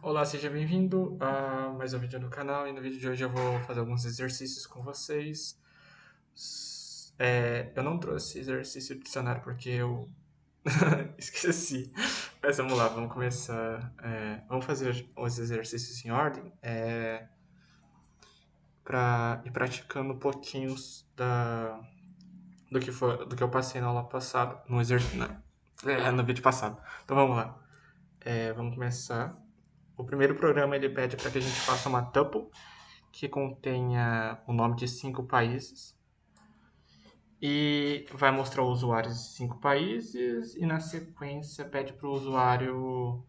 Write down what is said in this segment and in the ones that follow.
Olá, seja bem-vindo a mais um vídeo no canal e no vídeo de hoje eu vou fazer alguns exercícios com vocês. Eu não trouxe exercício de dicionário porque eu esqueci, mas vamos lá, vamos começar. Vamos fazer os exercícios em ordem para ir praticando pouquinhos do que eu passei na aula passada, no vídeo passado. Então vamos lá, vamos começar. O primeiro programa ele pede para que a gente faça uma tuple que contenha o nome de 5 países e vai mostrar os usuários de 5 países e na sequência pede para o usuário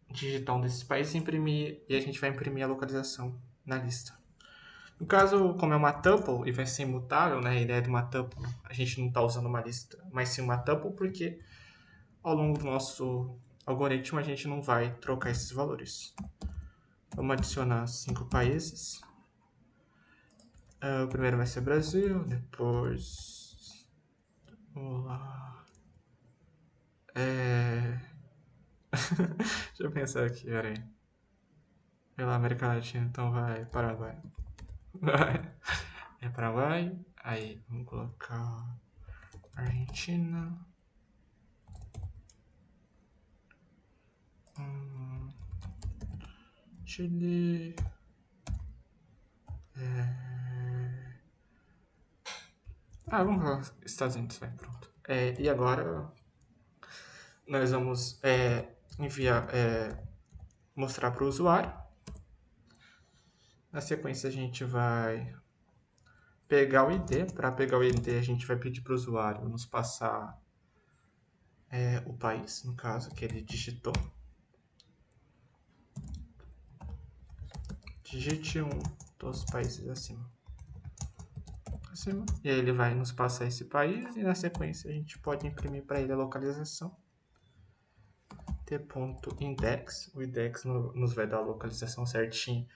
digitar um desses países e imprimir, e a gente vai imprimir a localização na lista. No caso, como é uma tuple e vai ser imutável, né, a ideia de uma tuple, a gente não está usando uma lista, mas sim uma tuple porque ao longo do nosso algoritmo a gente não vai trocar esses valores. Vamos adicionar 5 países. O primeiro vai ser Brasil, depois. Vamos lá. Deixa eu pensar aqui, peraí. Pela América Latina, então vai Paraguai. Vai. É Paraguai. Aí, vamos colocar Argentina. Chile. Vamos colocar Estados Unidos, vai, pronto. E agora nós vamos mostrar para o usuário. Na sequência a gente vai pegar o ID. Para pegar o ID, a gente vai pedir para o usuário nos passar o país, no caso, que ele digitou. Digite um dos países acima. E aí ele vai nos passar esse país e na sequência a gente pode imprimir para ele a localização. T.index. O index nos vai dar a localização certinho.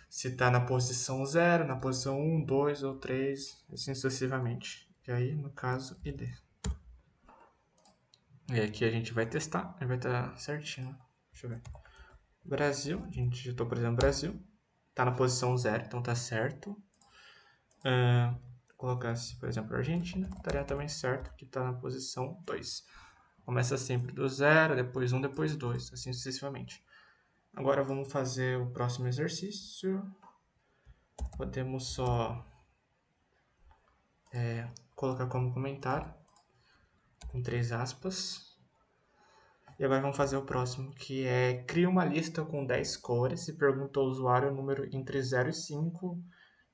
Se está na posição 0, na posição 1, 2 ou 3, assim sucessivamente. E aí, no caso, ID. E aqui a gente vai testar, e vai estar certinho. Deixa eu ver. Brasil, a gente digitou, por exemplo, Brasil. Está na posição 0, então está certo. Colocasse, por exemplo, Argentina, estaria também certo que está na posição 2. Começa sempre do 0, depois 1, depois 2, assim sucessivamente. Agora vamos fazer o próximo exercício. Podemos só colocar como comentário, com 3 aspas. E agora vamos fazer o próximo, que é cria uma lista com 10 cores e pergunta ao usuário o número entre 0 e 5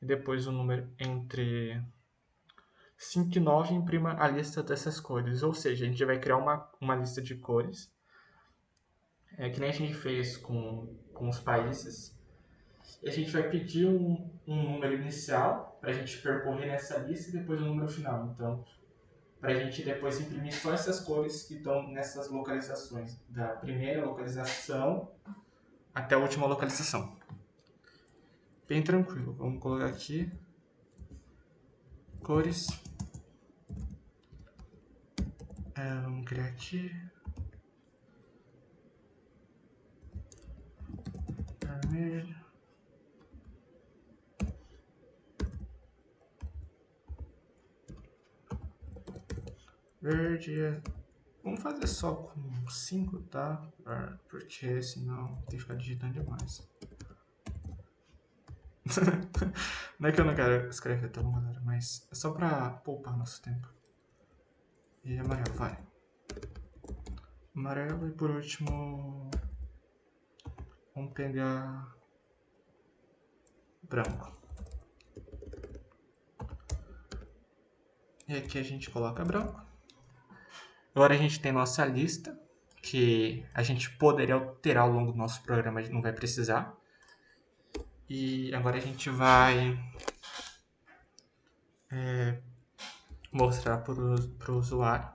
e depois o número entre 5 e 9 e imprima a lista dessas cores. Ou seja, a gente vai criar uma lista de cores, que nem a gente fez com os países. E a gente vai pedir um número inicial para a gente percorrer nessa lista e depois o número final. Então, para a gente depois imprimir só essas cores que estão nessas localizações, da primeira localização até a última localização. Bem tranquilo. Vamos colocar aqui cores. Vamos criar aqui vermelho, verde. Vamos fazer só com 5, tá? Porque senão tem que ficar digitando demais. Não é que eu não quero escrever, tá bom, galera? Mas é só pra poupar nosso tempo. E amarelo, vai. Amarelo e por último vamos pegar branco. E aqui a gente coloca branco. Agora a gente tem nossa lista, que a gente poderia alterar ao longo do nosso programa, a gente não vai precisar. E agora a gente vai mostrar para o usuário.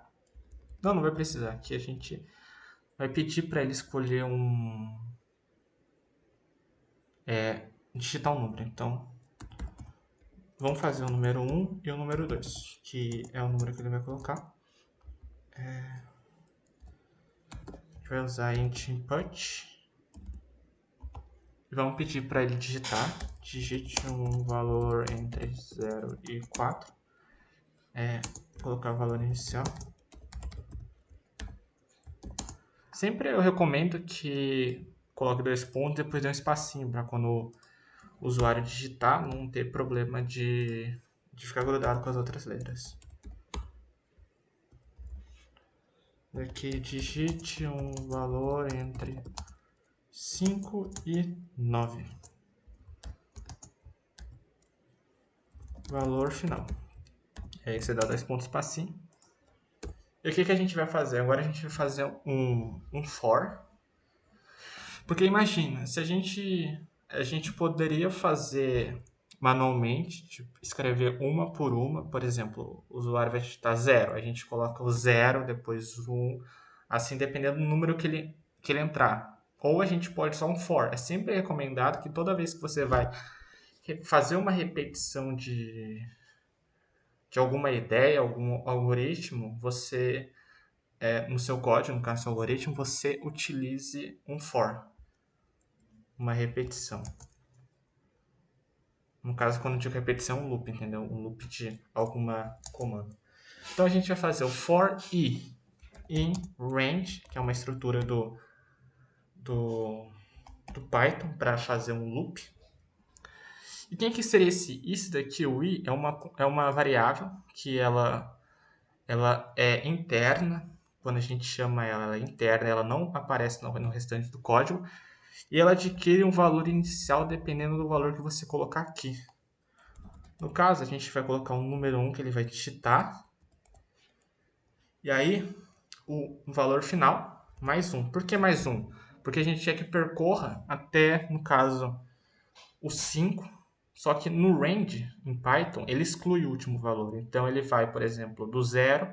Não vai precisar. Aqui a gente vai pedir para ele escolher digitar um número. Então, vamos fazer o número 1 e o número 2, que é o número que ele vai colocar. gente vai usar int input. E vamos pedir para ele digitar. Digite um valor entre 0 e 4. Colocar o valor inicial. Sempre eu recomendo que coloque 2 pontos e depois dê um espacinho para quando o usuário digitar não ter problema de ficar grudado com as outras letras. Aqui digite um valor entre 5 e 9. Valor final. E aí você dá 2 pontos espacinho. E o que a gente vai fazer? Agora a gente vai fazer um for. Porque imagina, se a gente poderia fazer manualmente, tipo, escrever uma por uma, por exemplo, o usuário vai digitar 0, a gente coloca o 0, depois o 1, assim dependendo do número que ele entrar. Ou a gente pode só um for. É sempre recomendado que toda vez que você vai fazer uma repetição de alguma ideia, algum algoritmo, você, no seu código, no caso do algoritmo, você utilize um for, uma repetição. No caso, quando eu digo repetição, um loop, entendeu? Um loop de alguma comando. Então a gente vai fazer o for i in range, que é uma estrutura do Python para fazer um loop. E quem que seria esse? Isso daqui, o i, é uma variável que ela é interna. Quando a gente chama ela é interna, ela não aparece no restante do código. E ela adquire um valor inicial dependendo do valor que você colocar aqui. No caso, a gente vai colocar um número 1 que ele vai digitar. E aí, o valor final, mais 1. Por que mais 1? Porque a gente quer que percorra até, no caso, o 5. Só que no range, em Python, ele exclui o último valor. Então, ele vai, por exemplo, do 0,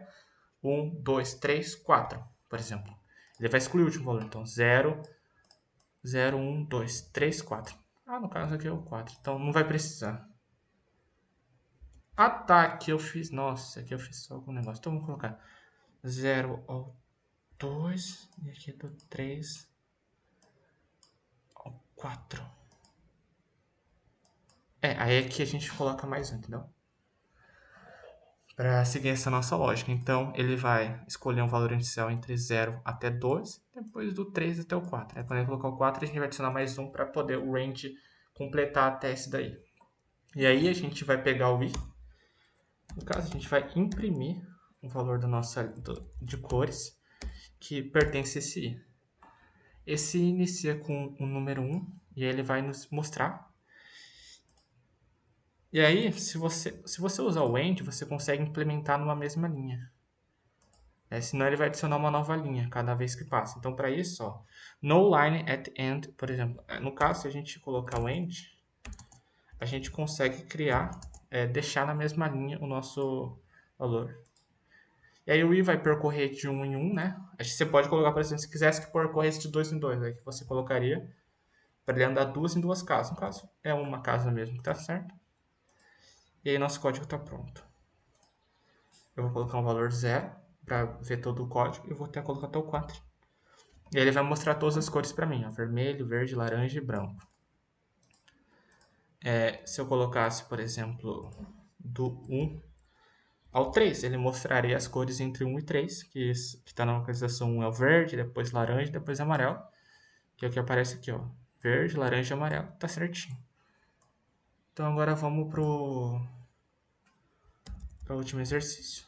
1, 2, 3, 4, por exemplo. Ele vai excluir o último valor. Então, 0, 0, 1, 2, 3, 4. Ah, no caso aqui é o 4. Então, não vai precisar. Ah, tá. Aqui eu fiz... Nossa, aqui eu fiz só algum negócio. Então, vamos colocar 0 ao 2. E aqui do 3 ao 4. Aí aqui a gente coloca mais um, entendeu? Para seguir essa nossa lógica. Então, ele vai escolher um valor inicial entre 0 até 2, depois do 3 até o 4. Aí, quando ele colocar o 4, a gente vai adicionar mais um para poder o range completar até esse daí. E aí, a gente vai pegar o i. No caso, a gente vai imprimir o valor de cores que pertence a esse i. Esse i inicia com o número 1 e aí ele vai nos mostrar. E aí, se você usar o end, você consegue implementar numa mesma linha. Senão ele vai adicionar uma nova linha cada vez que passa. Então, para isso, ó, no line at end, por exemplo, no caso, se a gente colocar o end, a gente consegue criar, deixar na mesma linha o nosso valor. E aí o i vai percorrer de 1 em 1, né? Você pode colocar, por exemplo, se quisesse que percorresse de 2 em 2, aí que você colocaria para ele andar duas em duas casas. No caso, é uma casa mesmo que tá certo. E aí nosso código está pronto. Eu vou colocar um valor 0 para ver todo o código e vou até colocar até o 4. E aí ele vai mostrar todas as cores para mim, ó, vermelho, verde, laranja e branco. Se eu colocasse, por exemplo, do 1 ao 3, ele mostraria as cores entre 1 e 3, que está na localização 1 é o verde, depois laranja, depois amarelo, que é o que aparece aqui, ó, verde, laranja e amarelo, tá certinho. Então agora vamos para o último exercício.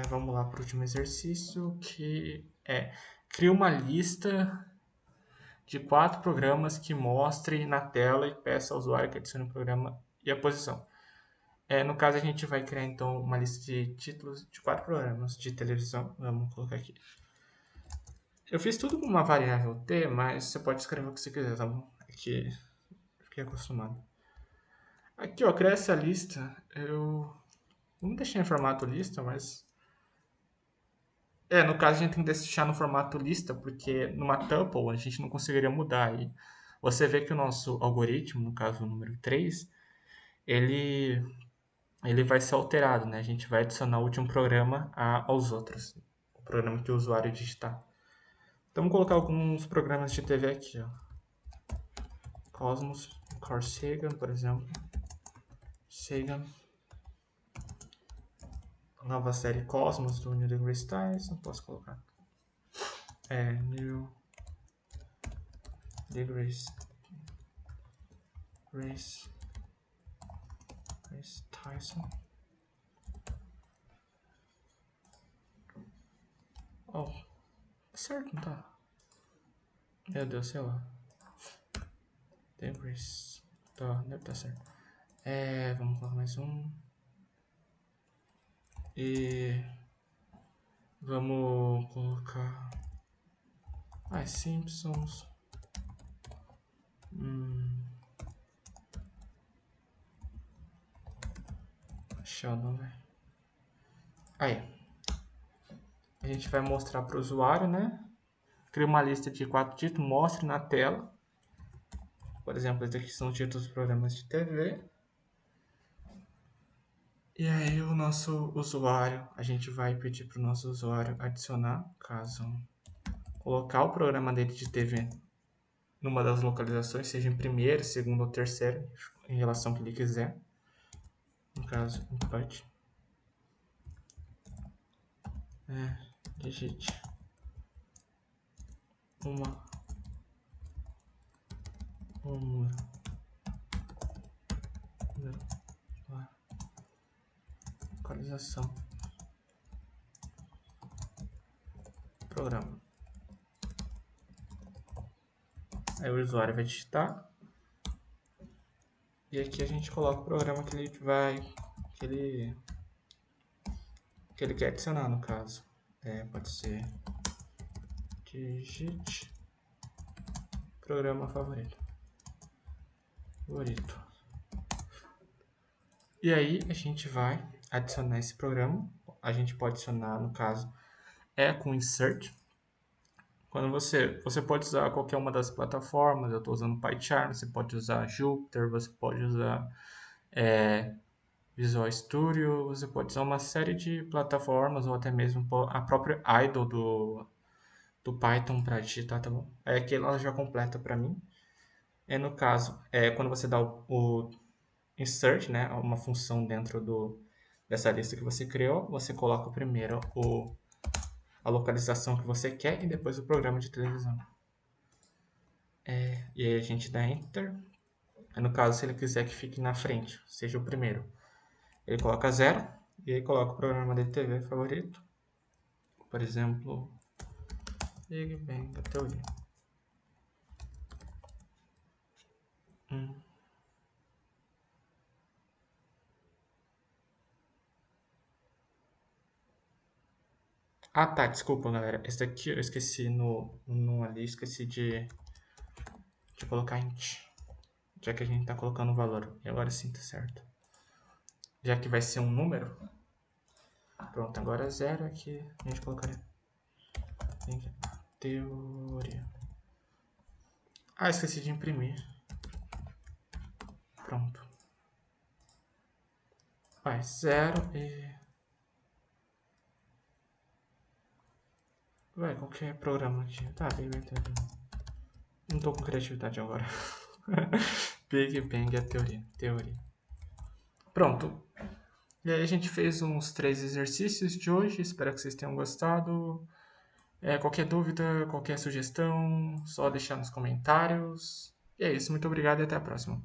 Vamos lá para o último exercício, que é cria uma lista de 4 programas que mostre na tela e peça ao usuário que adicione o programa e a posição. No caso, a gente vai criar então uma lista de títulos de 4 programas de televisão. Vamos colocar aqui. Eu fiz tudo com uma variável t, mas você pode escrever o que você quiser, tá bom? Aqui, fiquei acostumado. Aqui, ó, criar essa lista. Eu não deixei em formato lista, mas no caso a gente tem que deixar no formato lista, porque numa tuple a gente não conseguiria mudar. E você vê que o nosso algoritmo, no caso o número 3, ele ele vai ser alterado, né? A gente vai adicionar o último programa aos outros. O programa que o usuário digitar. Então, vamos colocar alguns programas de TV aqui, ó. Cosmos, Carl Sagan, por exemplo. Sagan. Nova série Cosmos do Neil deGrasse Tyson. Posso colocar. Neil deGrasse Tyson. Oh, certo, não tá? Meu Deus, sei lá. deGrasse. Tá, deve estar certo. Vamos colocar mais um. E vamos colocar Simpsons. Sheldon, velho. Aí. A gente vai mostrar para o usuário, né? Cria uma lista de 4 títulos, mostre na tela. Por exemplo, esses aqui são títulos dos programas de TV. E aí o nosso usuário, a gente vai pedir para o nosso usuário adicionar, caso colocar o programa dele de TV numa das localizações, seja em primeiro, segundo ou terceiro, em relação ao que ele quiser. No caso, input. Digite um número localização programa. Aí o usuário vai digitar e aqui a gente coloca o programa que ele vai que ele quer adicionar, no caso. Pode ser digite programa favorito. E aí a gente vai adicionar esse programa. A gente pode adicionar, no caso, com insert. Quando você pode usar qualquer uma das plataformas. Eu estou usando PyCharm, você pode usar Jupyter, você pode usar Visual Studio, você pode usar uma série de plataformas ou até mesmo a própria idle do Python para digitar, tá bom? Aqui ela já completa para mim. No caso, quando você dá o insert, né, uma função dentro dessa lista que você criou, você coloca primeiro a localização que você quer e depois o programa de televisão. E aí a gente dá Enter. No caso, se ele quiser que fique na frente, seja o primeiro, ele coloca 0 e aí coloca o programa de TV favorito. Por exemplo, Big Bang Theory. Ah, tá, desculpa, galera. Esse daqui eu esqueci ali, esqueci de colocar int. Já que a gente tá colocando o valor. E agora sim tá certo. Já que vai ser um número. Pronto, agora é 0 aqui. A gente colocaria teoria. Ah, esqueci de imprimir. Pronto. Vai, 0 e... Vai, qualquer programa aqui. Tá, Big Bang Theory. Não tô com criatividade agora. Big Bang é teoria. Pronto. E aí a gente fez uns 3 exercícios de hoje. Espero que vocês tenham gostado. Qualquer dúvida, qualquer sugestão, só deixar nos comentários. E é isso. Muito obrigado e até a próxima.